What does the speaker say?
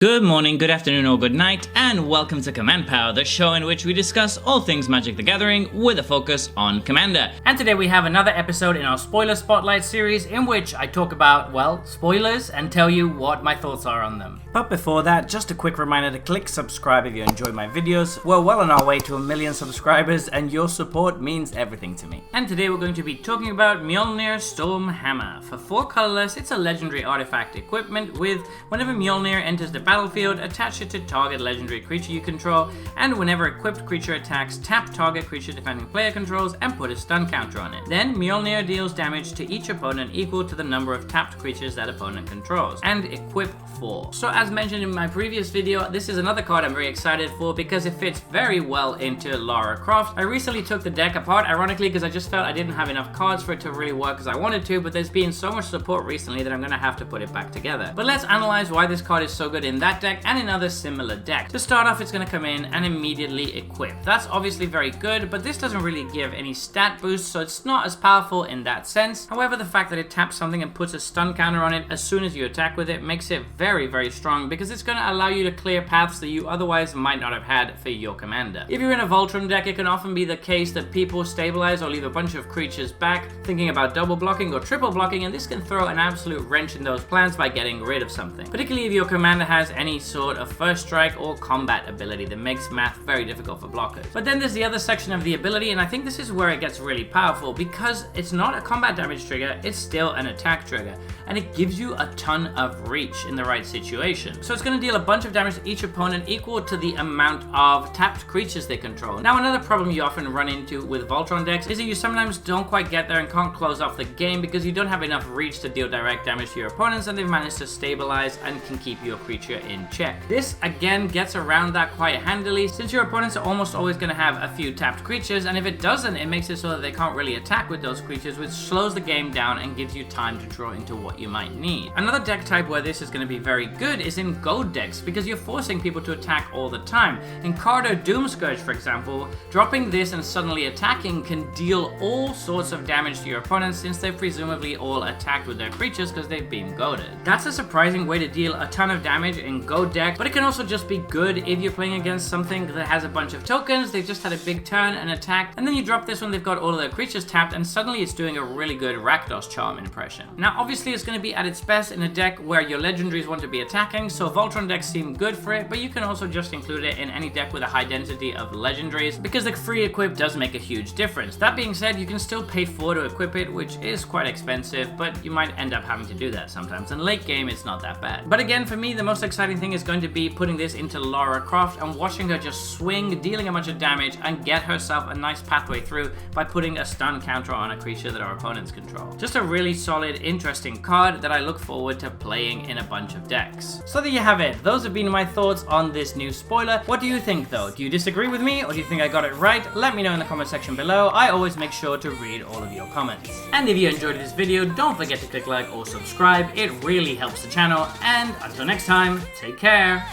Good morning, good afternoon, or good night, and welcome to Command Power, the show in which we discuss all things Magic the Gathering with a focus on Commander. And today we have another episode in our Spoiler Spotlight series in which I talk about, well, spoilers and tell you what my thoughts are on them. But before that, just a quick reminder to click subscribe if you enjoy my videos. We're well on our way to 1 million subscribers and your support means everything to me. And today we're going to be talking about Mjollnir Stormhammer. For 4 colorless, it's a legendary artifact equipment with whenever Mjollnir enters the battlefield, attach it to target legendary creature you control, and whenever equipped creature attacks, tap target creature defending player controls and put a stun counter on it. Then Mjollnir deals damage to each opponent equal to the number of tapped creatures that opponent controls, and equip 4. So as mentioned in my previous video, this is another card I'm very excited for because it fits very well into Lara Croft. I recently took the deck apart, ironically, because I just felt I didn't have enough cards for it to really work as I wanted to, but there's been so much support recently that I'm going to have to put it back together. But let's analyze why this card is so good in that deck and in other similar decks. To start off, it's going to come in and immediately equip. That's obviously very good, but this doesn't really give any stat boost, so it's not as powerful in that sense. However, the fact that it taps something and puts a stun counter on it as soon as you attack with it makes it very, very strong because it's going to allow you to clear paths that you otherwise might not have had for your commander. If you're in a Voltron deck, it can often be the case that people stabilize or leave a bunch of creatures back, thinking about double blocking or triple blocking, and this can throw an absolute wrench in those plans by getting rid of something. Particularly if your commander has any sort of first strike or combat ability that makes math very difficult for blockers. But then there's the other section of the ability, and I think this is where it gets really powerful because it's not a combat damage trigger, it's still an attack trigger, and it gives you a ton of reach in the right situation. So it's going to deal a bunch of damage to each opponent equal to the amount of tapped creatures they control. Now, another problem you often run into with Voltron decks is that you sometimes don't quite get there and can't close off the game because you don't have enough reach to deal direct damage to your opponents, and they've managed to stabilize and can keep your creature in check. This again gets around that quite handily since your opponents are almost always going to have a few tapped creatures, and if it doesn't, it makes it so that they can't really attack with those creatures, which slows the game down and gives you time to draw into what you might need. Another deck type where this is going to be very good is in gold decks because you're forcing people to attack all the time. In Cardo Doomscourge, for example, dropping this and suddenly attacking can deal all sorts of damage to your opponents since they've presumably all attacked with their creatures because they've been goaded. That's a surprising way to deal a ton of damage in gold decks, but it can also just be good if you're playing against something that has a bunch of tokens, they've just had a big turn and attacked, and then you drop this when they've got all of their creatures tapped, and suddenly it's doing a really good Rakdos charm impression. Now, obviously, it's going to be at its best in a deck where your legendaries want to be attacking, so Voltron decks seem good for it, but you can also just include it in any deck with a high density of legendaries because the free equip does make a huge difference. That being said, you can still pay 4 to equip it, which is quite expensive, but you might end up having to do that sometimes, and late game it's not that bad. But again, for me, the most exciting thing is going to be putting this into Lara Croft and watching her just swing, dealing a bunch of damage, and get herself a nice pathway through by putting a stun counter on a creature that our opponents control. Just a really solid, interesting card that I look forward to playing in a bunch of decks. So there you have it. Those have been my thoughts on this new spoiler. What do you think though? Do you disagree with me or do you think I got it right? Let me know in the comment section below. I always make sure to read all of your comments. And if you enjoyed this video, don't forget to click like or subscribe. It really helps the channel. And until next time, take care.